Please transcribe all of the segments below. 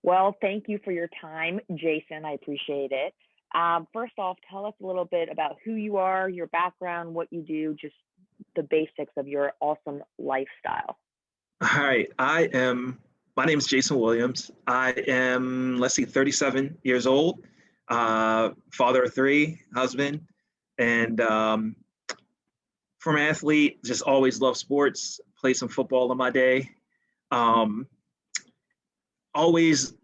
Well, thank you for your time, Jason. I appreciate it. First off, tell us a little bit about who you are, your background, what you do, just the basics of your awesome lifestyle. All right. My name is Jason Williams. I am, let's see, 37 years old, father of three, husband, and former athlete, just always loved sports, played some football in my day. Um, Always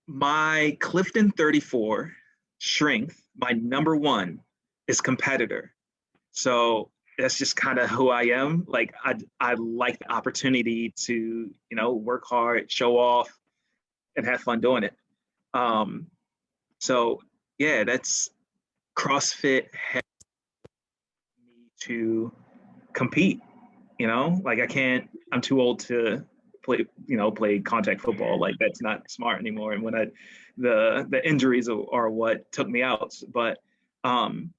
my Clifton 34 strength, my number one is competitor. So that's just kind of who I am. Like I like the opportunity to, work hard, show off, and have fun doing it. Um, so yeah, that's CrossFit helped me to compete. Like I'm too old to play contact football. Like that's not smart anymore. And when the injuries are what took me out. But um,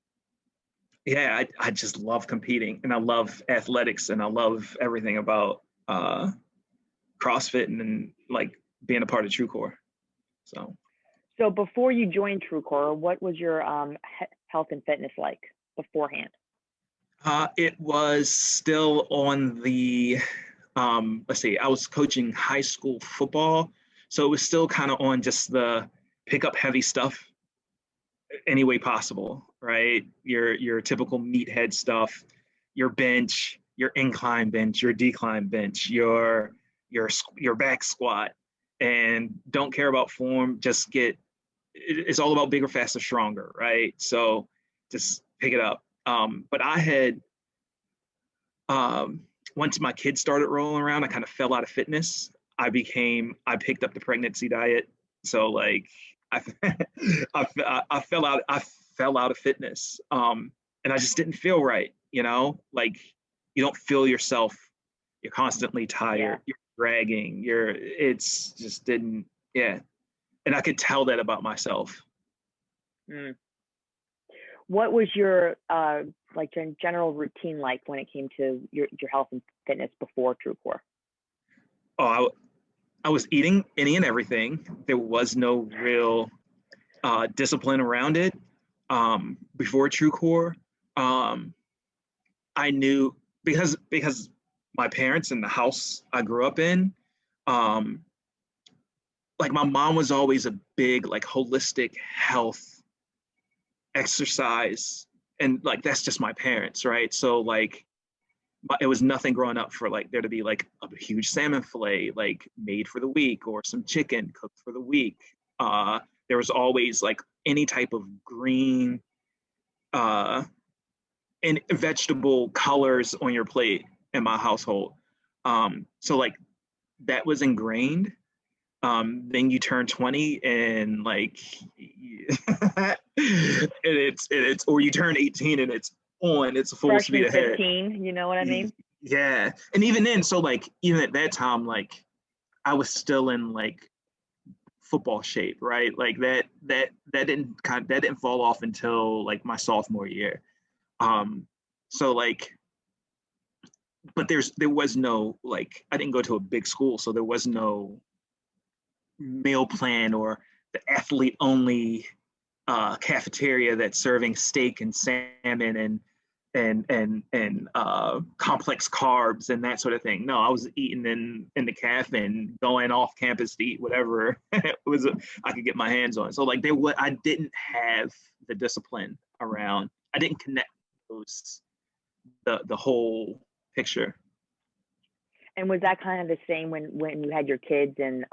yeah, I just love competing and I love athletics and I love everything about CrossFit and like being a part of TrueCore. So, So before you joined TrueCore, what was your health and fitness like beforehand? it was still on the, let's see, I was coaching high school football. So it was still kind of on just the pick up heavy stuff any way possible, right? Your typical meathead stuff, your bench, your incline bench, your decline bench, your back squat, and don't care about form. Just it's all about bigger, faster, stronger, right? So just pick it up. But I had once my kids started rolling around, I kind of fell out of fitness. I picked up the pregnancy diet. So like I, I fell out of fitness. And I just didn't feel right, like you don't feel yourself. You're constantly Yeah. tired. You're dragging. It's just didn't, yeah. And I could tell that about myself. Mm. What was your like general routine like when it came to your health and fitness before TrueCore? Oh, I was eating any and everything. There was no real discipline around it. Before TrueCore, I knew because my parents and the house I grew up in, um, like my mom was always a big like holistic health exercise, and like that's just my parents, right? So like it was nothing growing up for like there to be like a huge salmon fillet like made for the week or some chicken cooked for the week. There was always like any type of green uh, and vegetable colors on your plate in my household. So like that was ingrained. Then you turn 20 and like it's or you turn 18 and it's full speed Freshman ahead. 15, you know what I mean? Yeah. And even then, so like even at that time, like I was still in like football shape, right? Like that didn't fall off until like my sophomore year. Um so like but there was no like I didn't go to a big school, so there was no meal plan or the athlete only cafeteria that's serving steak and salmon and complex carbs and that sort of thing. No, I was eating in the cafe and going off campus to eat whatever I could get my hands on. So like I didn't have the discipline around. I didn't connect those the whole picture. And was that kind of the same when you had your kids and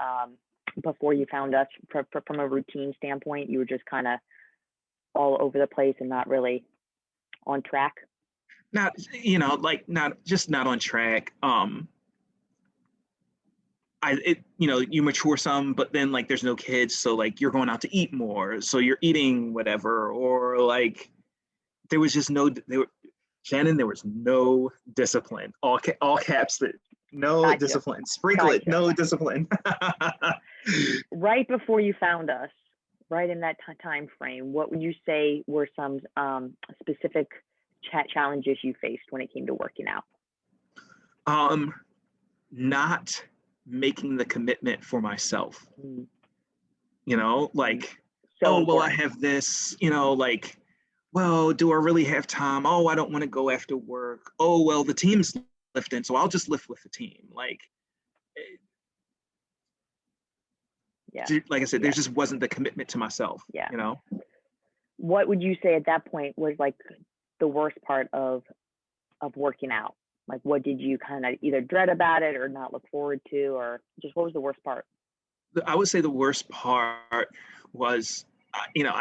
before you found us from a routine standpoint, you were just kind of all over the place and not really on track? Not like not on track. You mature some, but then like there's no kids, so like you're going out to eat more, so you're eating whatever, or like there was just no Shannon, there was no discipline. All caps, no Gotcha. discipline. Sprinkle it, no discipline. Right before you found us, right in that time frame, what would you say were some specific challenges you faced when it came to working out? Not making the commitment for myself. you know, like, So oh, well, I important. have this, you know, like, well, do I really have time? Oh, I don't want to go after work. Oh, well, the team's lifting, so I'll just lift with the team. Yeah. Like I said, there Yeah. just wasn't the commitment to myself, Yeah. you know? What would you say at that point was like the worst part of working out? Like, what did you kind of either dread about it or not look forward to, or just what was the worst part? I would say the worst part was, you know,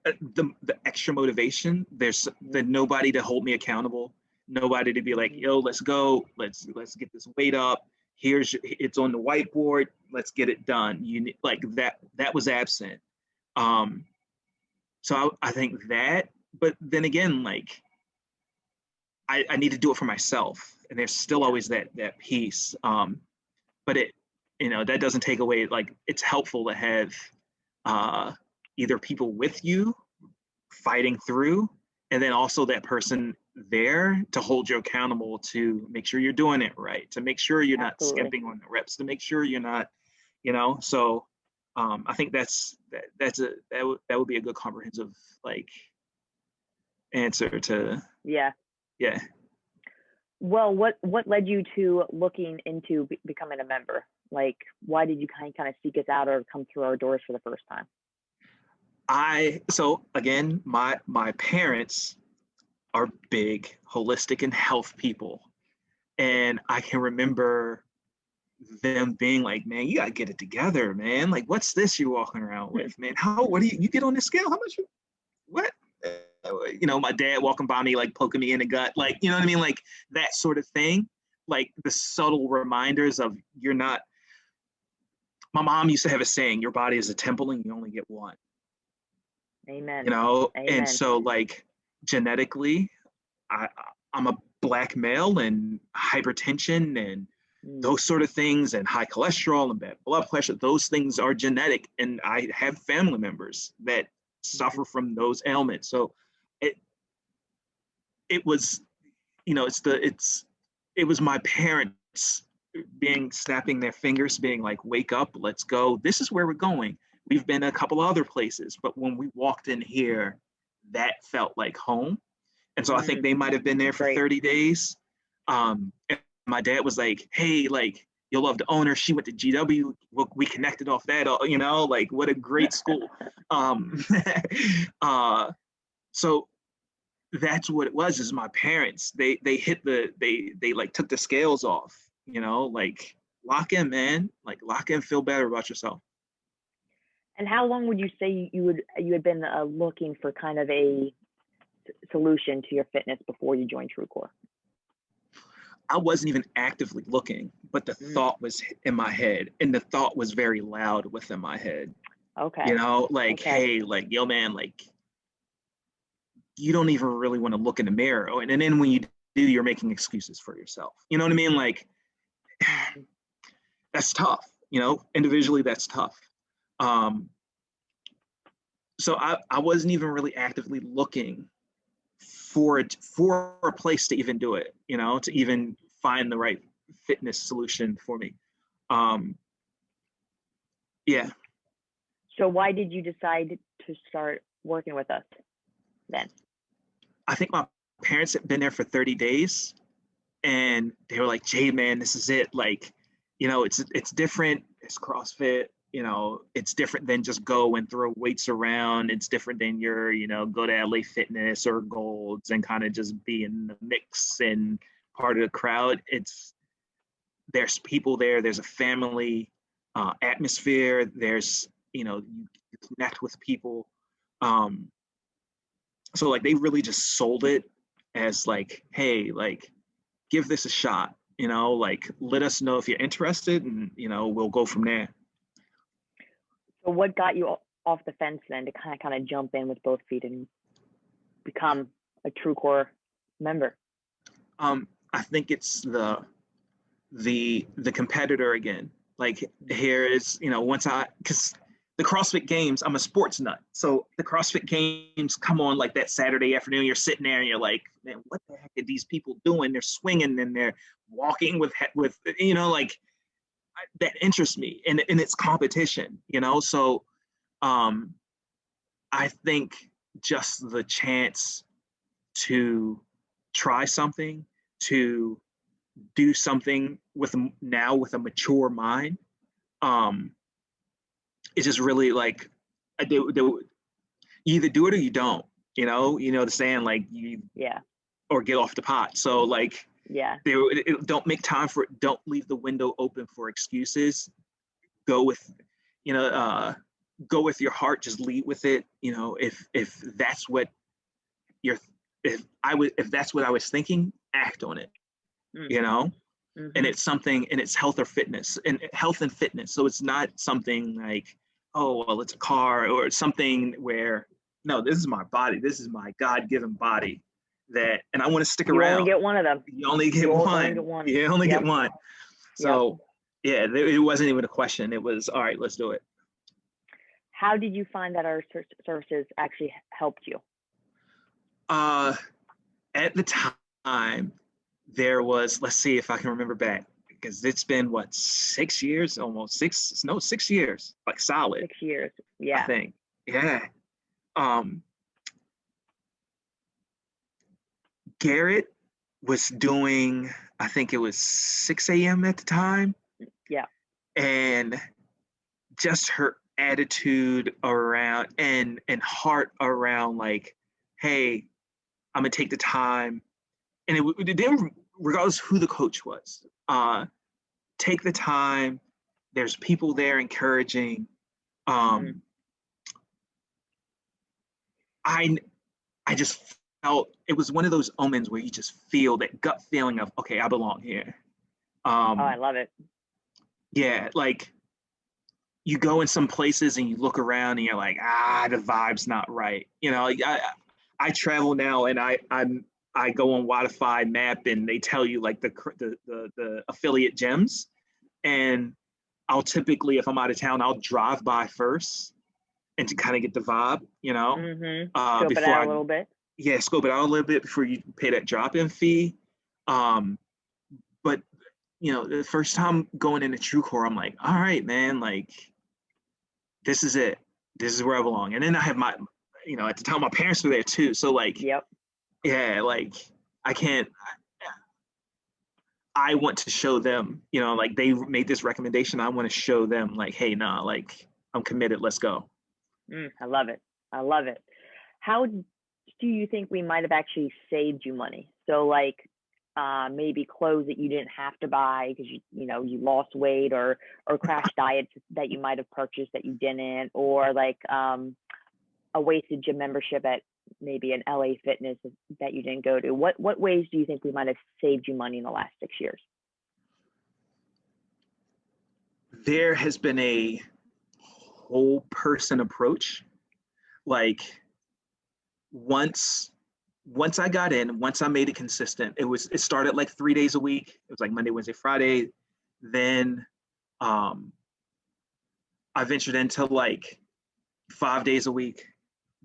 the extra motivation. There's the nobody to hold me accountable, nobody to be like, Mm-hmm. yo, let's go, let's get this weight up. Here's it's on the whiteboard. Let's get it done. Like that was absent. Um, so I think that, but then again, like I need to do it for myself, and there's still Yeah, always that piece. But it, you know, that doesn't take away, like it's helpful to have uh, either people with you fighting through, and then also that person there to hold you accountable, to make sure you're doing it right, to make sure you're not absolutely. skimping on the reps, to make sure you're not, you know. So I think that would be a good comprehensive like answer to, Yeah. yeah. Well, what led you to looking into becoming a member? Like, why did you kind of seek us out or come through our doors for the first time? So again, my parents are big holistic and health people. And I can remember them being like, man, you gotta get it together, man. Like, what's this you're walking around with, man? What do you get on this scale? How much, what? You know, my dad walking by me, like poking me in the gut, like, you know what I mean? Like that sort of thing. Like the subtle reminders of you're not, my mom used to have a saying, your body is a temple and you only get one, you Amen. know? And Amen. so like genetically, I, I'm a black male, and hypertension and Mm, those sort of things, and high cholesterol and bad blood pressure, those things are genetic. And I have family members that mm-hmm. suffer from those ailments. So it, it was, you know, it was my parents being, snapping their fingers, being like, wake up, let's go. This is where we're going. We've been a couple other places, but when we walked in here, that felt like home. And so I think Mm, they might have been there for great. 30 days. And my dad was like, hey, like, you'll love the owner. She went to GW. We connected off that, you know, like what a great school. Um, so that's what it was, is my parents. They hit they like took the scales off, you know, like lock in, man. Like lock in, feel better about yourself. And how long would you say you had been looking for kind of a solution to your fitness before you joined TrueCore? I wasn't even actively looking, but the Mm, thought was in my head, and the thought was very loud within my head. You okay. know, like, Okay. hey, like, yo, man, like, you don't even really want to look in the mirror. Oh, and then when you do, you're making excuses for yourself. You know what I mean? Like, Mm-hmm. that's tough. You know, individually, that's tough. Um, so I wasn't even really actively looking for a place to even do it. You know, to even find the right fitness solution for me. Um, yeah, So why did you decide to start working with us then? I think my parents had been there for 30 days, and they were like, Jay, man, this is it. Like, you know, it's different. It's CrossFit. You know, it's different than just go and throw weights around. It's different than your, you know, go to LA Fitness or Golds and kind of just be in the mix and part of the crowd. There's people there. There's a family atmosphere. There's, you know, you connect with people. Um, so like they really just sold it as like, hey, like give this a shot, you know, like let us know if you're interested, and you know, we'll go from there. So what got you off the fence then to kind of jump in with both feet and become a TrueCore member? I think it's the competitor again. Like here is, you know, once I, because the CrossFit Games, I'm a sports nut. So the CrossFit Games come on like that Saturday afternoon. You're sitting there and you're like, man, what the heck are these people doing? They're swinging and they're walking with you know, like that interests me, and it's competition, you know. So Um, I think just the chance to try something, to do something with now with a mature mind, um, it's just really like you either do it or you don't. You know the saying, like, you Yeah. or get off the pot. So like, Yeah. don't make time for it. Don't leave the window open for excuses. Go with, you know, go with your heart. Just lead with it. If that's what you're, if that's what I was thinking, act on it. You Mhm. know, and Mhm. it's something, and it's health or fitness, and health and fitness. So it's not something like, oh well, it's a car, or something where, no, this is my body. This is my God-given body, and I want to stick You only around. get one of them. You only get You only one. get one. You only get Yep. one. Yep. So yeah, it wasn't even a question. It was, all right, let's do it. How did you find that our services actually helped you? Uh, at the time, there was, let's see if I can remember back, because it's been what, 6 years, almost 6 years, like solid, 6 years. I Yeah. think. Yeah. Um, Garrett was doing, I think it was 6 a.m. at the time, Yeah. and just her attitude around and heart around, like, hey, I'm gonna take the time, and it didn't, regardless who the coach was, take the time. There's people there encouraging. Mm. um i I just felt it was one of those omens where you just feel that gut feeling of, okay, I belong here. Oh, I um love it. yeah, like, you go in some places and you look around and you're like, the vibe's not right. I travel now, and I go on Wi-Fi map, and they tell you like the affiliate gyms, and I'll typically, if I'm out of town, I'll drive by first and to kind of get the vibe, Mhm. Scope it before out I, a little bit. yeah, scope it out a little bit before you pay that drop-in fee. Um, but the first time going into TrueCore, I'm like, all right, man, like, this is it. This is where I belong. And then I have at the time, my parents were there too. So like, Yep. yeah, like, I can't, I want to show them, like, they made this recommendation. I want to show them, like, hey, nah, like, I'm committed. Let's go. I love it. I love it. How do you think we might have actually saved you money? So like maybe clothes that you didn't have to buy because you lost weight, or crash diets that you might have purchased that you didn't, or like a wasted gym membership at maybe an LA Fitness that you didn't go to. What ways do you think we might have saved you money in the last 6 years? There has been a whole person approach. Like, once I got in, once I made it consistent, it started like 3 days a week. It was like Monday, Wednesday, Friday. Then I ventured into like 5 days a week.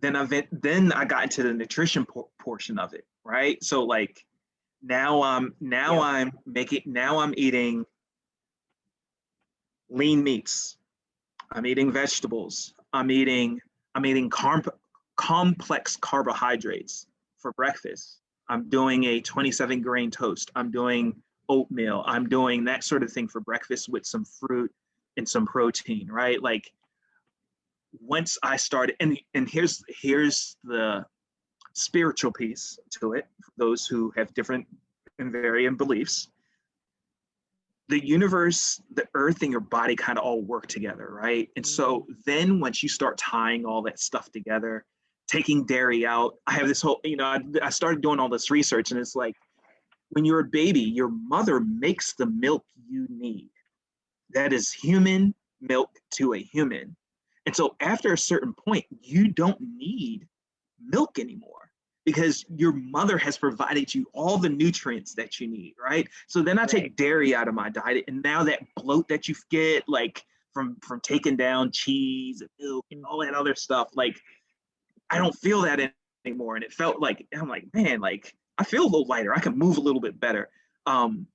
Then I got into the nutrition portion of it, right? So like, Yep. now I'm eating lean meats. I'm eating vegetables. I'm eating complex carbohydrates for breakfast. I'm doing a 27 grain toast. I'm doing oatmeal. I'm doing that sort of thing for breakfast with some fruit and some protein, right? Like, once I started, and here's the spiritual piece to it, for those who have different and varying beliefs. The universe, the earth, and your body kind of all work together, right? And so then once you start tying all that stuff together, taking dairy out, I have this whole, I started doing all this research, and it's like, when you're a baby, your mother makes the milk you need. That is human milk to a human. And so after a certain point, you don't need milk anymore, because your mother has provided you all the nutrients that you need, right? So then I Right. take dairy out of my diet, and now that bloat that you get, like, from taking down cheese and milk and all that other stuff, like, I don't feel that anymore. And it felt like, I'm like, man, like, I feel a little lighter. I can move a little bit better. Um,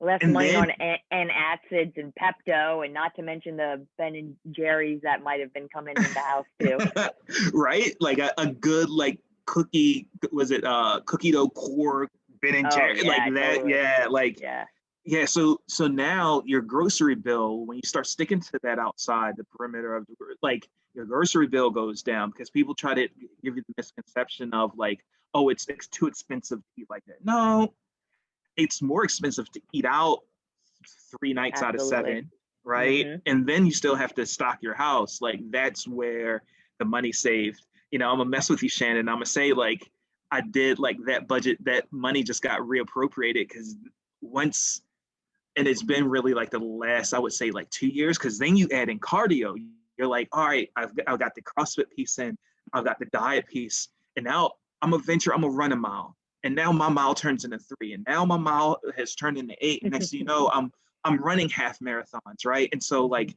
less And money then on acids and Pepto, and not to mention the Ben and Jerry's that might have been coming in the house too. right, like a good like cookie, was it cookie dough core Ben and Oh Jerry, like yeah, that, totally. yeah, like Yeah. yeah. So now your grocery bill, when you start sticking to that outside the perimeter of the, like your grocery bill goes down because people try to give you the misconception of like, oh, it's too expensive to eat like that. No, it's more expensive to eat out 3 nights out of Absolutely. 7, right? Mhm. And then you still have to stock your house. Like that's where the money saved. I'm gonna mess with you, Shannon. I'm gonna say like I did like that budget, that money just got reappropriated because once, and it's been really like the last, I would say like 2 years, because then you add in cardio. You're like, all right, I've got the CrossFit piece in, I've got the diet piece, and now I'm gonna run a mile. And now my mile turns into 3, and now my mile has turned into 8. And next thing you know, I'm running half marathons, right? And so like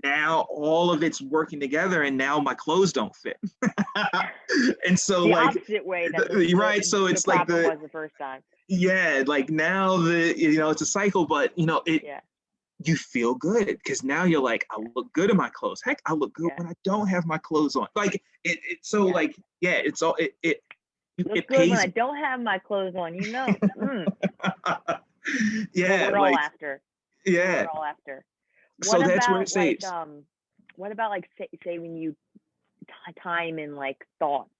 now all of it's working together, and now my clothes don't fit. And so The like, opposite way that right, so the it's like problem was the first time. yeah, like now it's a cycle, but Yeah. you feel good because now you're like, I look good in my clothes. Heck, I look good Yeah. when I don't have my clothes on. Like so Yeah. like, yeah, it's all Looks it good when pays. I don't have my clothes on, What Yeah, we're all like after. What yeah. we're all after. So What that's where it about like saves. saving you time and like thoughts?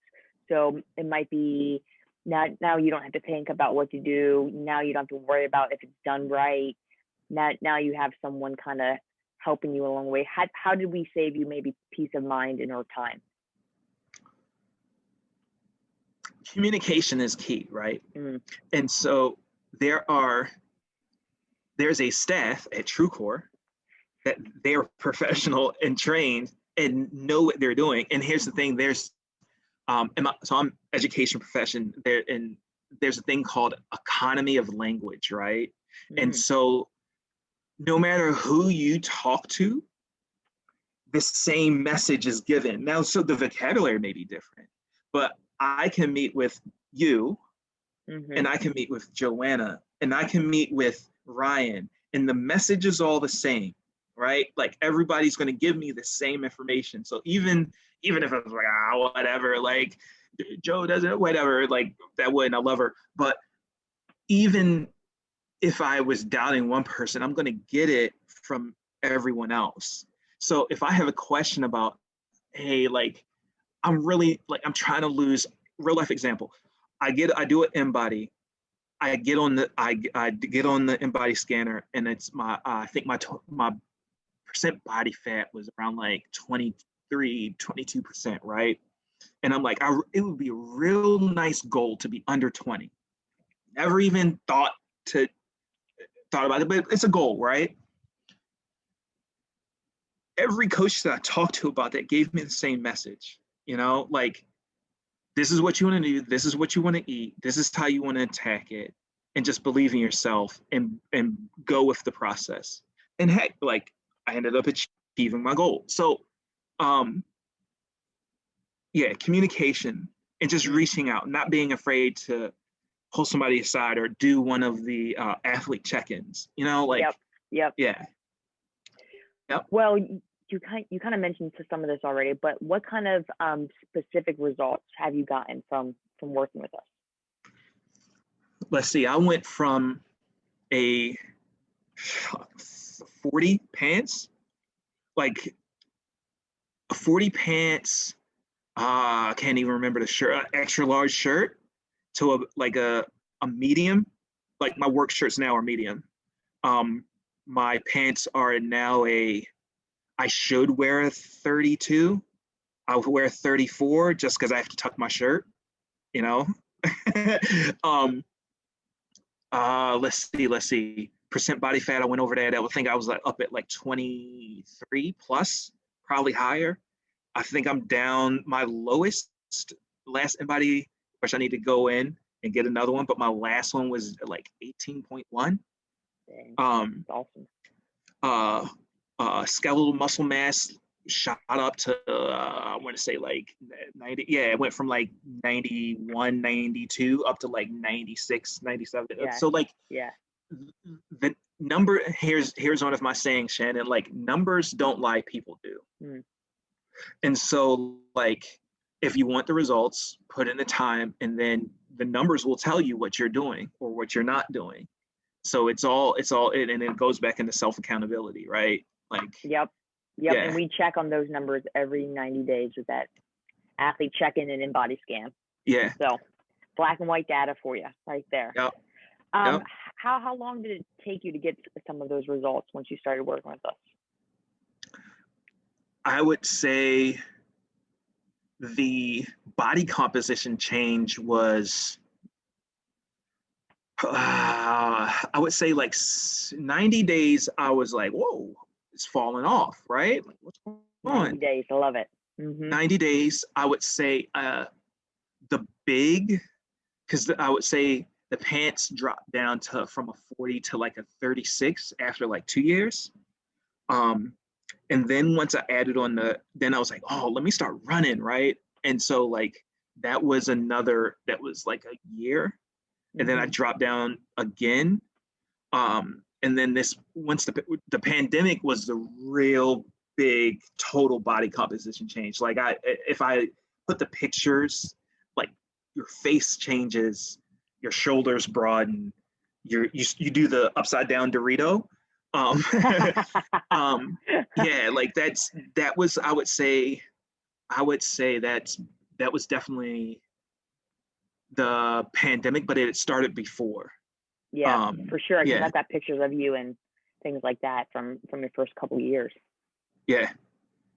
So it might be now you don't have to think about what to do. Now you don't have to worry about if it's done right. Now you have someone kind of helping you along the way. How did we save you maybe peace of mind and or time? Communication is key, right? Mm. And so there's a staff at TrueCore that they're professional and trained and know what they're doing. And here's the thing: so I'm education profession there, and there's a thing called economy of language, right? And Mm. so no matter who you talk to, the same message is given. Now, so the vocabulary may be different, but I can meet with you, Mm-hmm. and I can meet with Joanna, and I can meet with Ryan, and the message is all the same, right? Like everybody's going to give me the same information. So even if it's like whatever, like Joe doesn't, whatever, like that wouldn't, I love her, but even if I was doubting one person, I'm going to get it from everyone else. So if I have a question about, hey, like I'm trying to lose, real life example, I do an embody. I get on the embody scanner, and it's I think my percent body fat was around like 23, 22%, right? And I'm like, it would be a real nice goal to be under 20. Never even thought about it, but it's a goal, right? Every coach that I talked to about that gave me the same message, like this is what you want to do, this is what you want to eat, this is how you want to attack it, and just believe in yourself and go with the process. And heck, like I ended up achieving my goal. So yeah, communication and just reaching out, not being afraid to pull somebody aside or do one of the athlete check-ins, like Yep. yeah. Yep. Well, you kind of mentioned to some of this already, but what kind of specific results have you gotten from working with us? Let's see. I went from a 40 pants, like 40 pants. I can't even remember the shirt, extra large shirt, to a medium. Like my work shirts now are medium. My pants are now I should wear a 32. I'll wear a 34 just because I have to tuck my shirt, you know. Let's see. Percent body fat, I went over that. I would think I was up at like 23 plus, probably higher. I think I'm down my lowest last embody, which I need to go in and get another one, but my last one was like 18.1. Dang, Um, awesome. Skeletal muscle mass shot up to I want to say like 90. Yeah, it went from like 91, 92 up to like 96, 97. Yeah. So like Yeah. the number, here's one of my sayings, Shannon, like numbers don't lie, people do. Mm. And so like, if you want the results, put in the time, and then the numbers will tell you what you're doing or what you're not doing. So it's all, and it goes back into self accountability, right? Like, Yep. yeah, And we check on those numbers every 90 days with that athlete check-in and in-body scan. yeah, So black and white data for you right there. yep, How yep. how long did it take you to get some of those results once you started working with us? I would say the body composition change was, I would say like 90 days. I was like, whoa, it's falling off, right? Like, what's going 90 on? days. I love it. Mm-hmm. 90 days, I would say the big, because I would say the pants dropped down to from a 40 to like a 36 after like 2 years. And then once I added on then I was like, oh, let me start running, right? And so like that was like a year. And then I dropped down again. And then once the pandemic was the real big total body composition change. Like if I put the pictures, like your face changes, your shoulders broaden, you do the upside down Dorito. Yeah, like that was, I would say that was definitely the pandemic, but it started before. Yeah, for sure. Because Yeah, I've got pictures of you and things like that from your first couple of years. yeah.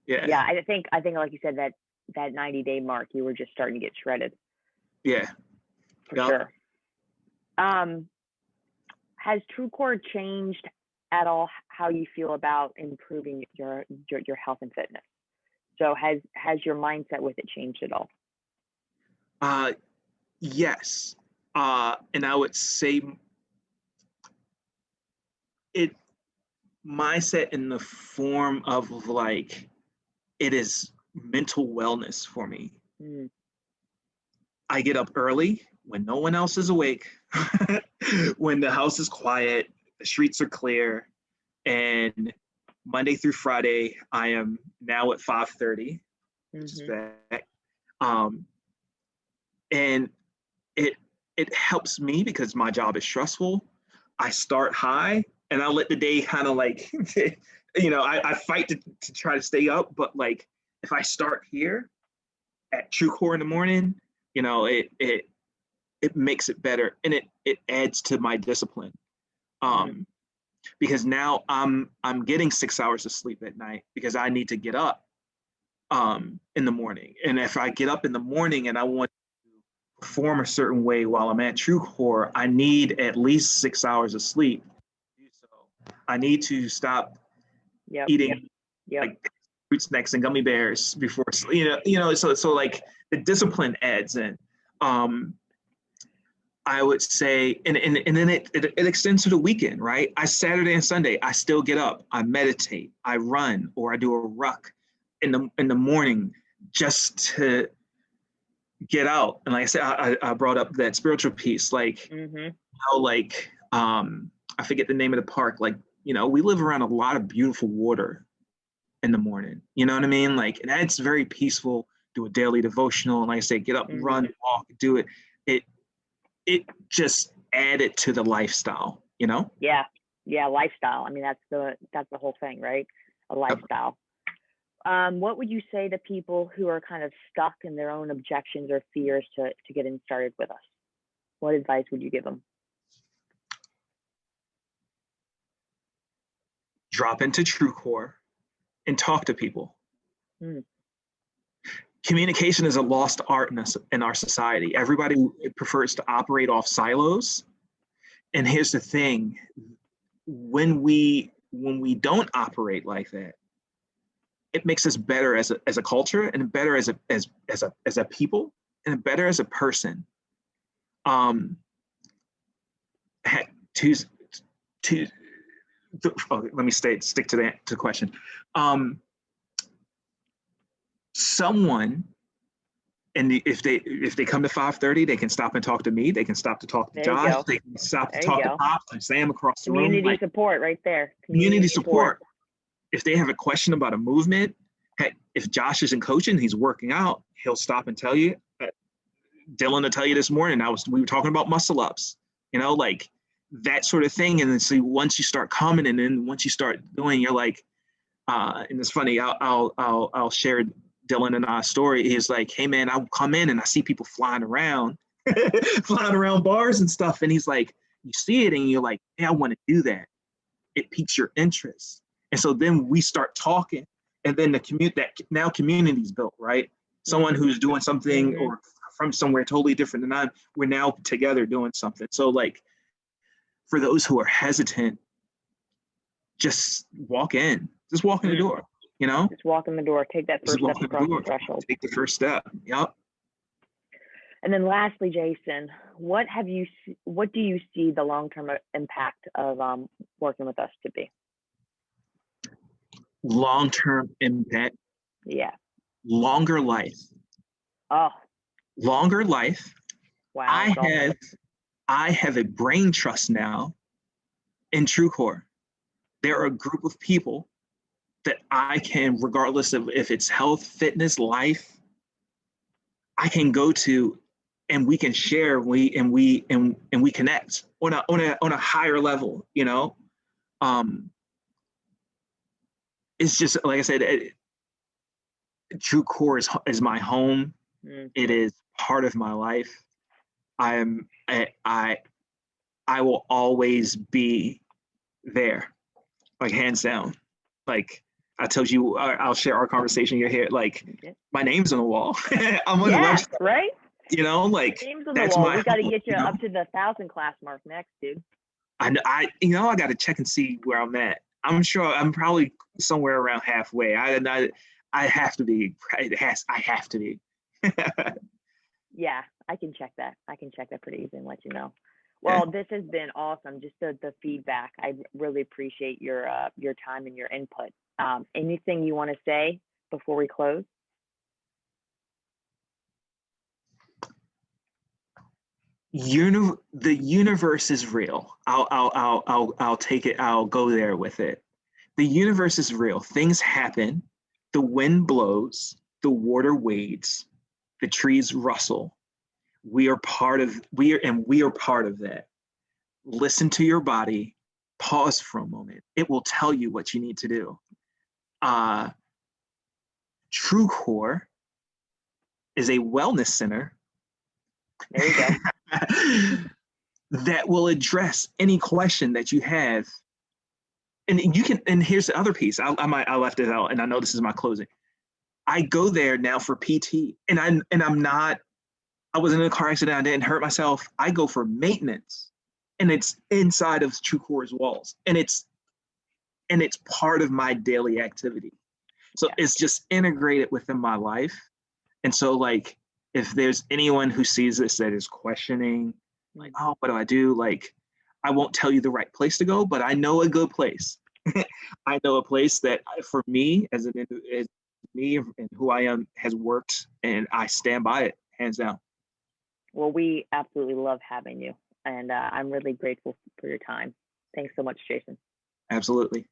Yeah, I think like you said, that 90-day mark, you were just starting to get shredded. Yeah, for sure. Has TrueCore changed at all how you feel about improving your health and fitness? So has your mindset with it changed at all? Yes. And I would say it mindset in the form of like, it is mental wellness for me. Mm. I get up early when no one else is awake, when the house is quiet, the streets are clear, and Monday through Friday, I am now at 5:30, which is back. And it helps me because my job is stressful. I start high and I let the day kind of like, I fight to try to stay up, but like if I start here at TrueCore in the morning, it makes it better, and it adds to my discipline. Because now I'm getting 6 hours of sleep at night because I need to get up in the morning. And if I get up in the morning and I want to perform a certain way while I'm at TrueCore, I need at least 6 hours of sleep. So I need to stop eating like fruit snacks and gummy bears before, so like the discipline adds in. I would say, and then it extends to the weekend, right? Saturday and Sunday, I still get up, I meditate, I run, or I do a ruck in the morning just to get out. And like I said, I brought up that spiritual piece, like, I forget the name of the park. Like, we live around a lot of beautiful water in the morning. You know what I mean? Like, and that's very peaceful. Do a daily devotional, and like I say, get up, run, walk, do it. It just added to the lifestyle, Yeah, lifestyle. I mean, that's the whole thing, right? A lifestyle. What would you say to people who are kind of stuck in their own objections or fears to getting started with us? What advice would you give them? Drop into TrueCore and talk to people. Communication is a lost art in our society. Everybody prefers to operate off silos. And here's the thing, when we don't operate like that, it makes us better as a culture, and better as a people, and better as a person. Let me stick to the question. Someone and if they come to 5:30, they can stop and talk to me. They can stop to talk to There you Josh. go. They can stop to There you talk to go. Pops and Sam across the room. Community Like, support right there. community support. If they have a question about a movement, heck, if Josh isn't coaching, he's working out, he'll stop and tell you. Dylan will tell you this morning, we were talking about muscle ups, like that sort of thing. And then see, once you start coming, and then once you start doing, you're like, and it's funny, I'll share Dylan and I's story. He's like, hey man, I'll come in and I see people flying around bars and stuff. And he's like, you see it and you're like, hey, I want to do that. It piques your interest. And so then we start talking, and then now community's built, right? Someone who's doing something or from somewhere totally different than we're now together doing something. So like, for those who are hesitant, just walk in. Just walk in the door, Just walk in the door. Take that first step across the threshold. Take the first step. Yep. And then lastly, Jayson, what do you see the long-term impact of working with us to be? Long-term impact. Yeah. Longer life. Oh. Longer life. Wow. I have a brain trust now in TrueCore. There are a group of people that I can, regardless of if it's health, fitness, life, I can go to, and we can share. We connect on a higher level. It's just like I said, TrueCore is my home. It is part of my life. I will always be there, like hands down. Like I told you, I'll share our conversation. You're here, like my name's on the wall. I'm on the website, right? Like name's on the wall. We got to get you up to the 1,000 class mark next, dude. I got to check and see where I'm at. I'm sure I'm probably somewhere around halfway. I have to be. I have to be. Yeah, I can check that. I can check that pretty easily and let you know. Well, This has been awesome. Just the feedback. I really appreciate your time and your input. Anything you want to say before we close? The universe is real. I'll take it. I'll go there with it. The universe is real. Things happen. The wind blows. The water wades. The trees rustle. We are part of that. Listen to your body. Pause for a moment. It will tell you what you need to do. TrueCore is a wellness center. There you go. That will address any question that you have. And you can, and here's the other piece. I left it out, and I know this is my closing. I go there now for PT, and I was in a car accident. I didn't hurt myself. I go for maintenance, and it's inside of TrueCore's walls, and it's part of my daily activity. So it's just integrated within my life. And so, like, if there's anyone who sees this that is questioning, like, oh, what do I do? Like, I won't tell you the right place to go, but I know a good place. I know a place that for me as me and who I am has worked, and I stand by it hands down. Well, we absolutely love having you, and I'm really grateful for your time. Thanks so much, Jayson. Absolutely.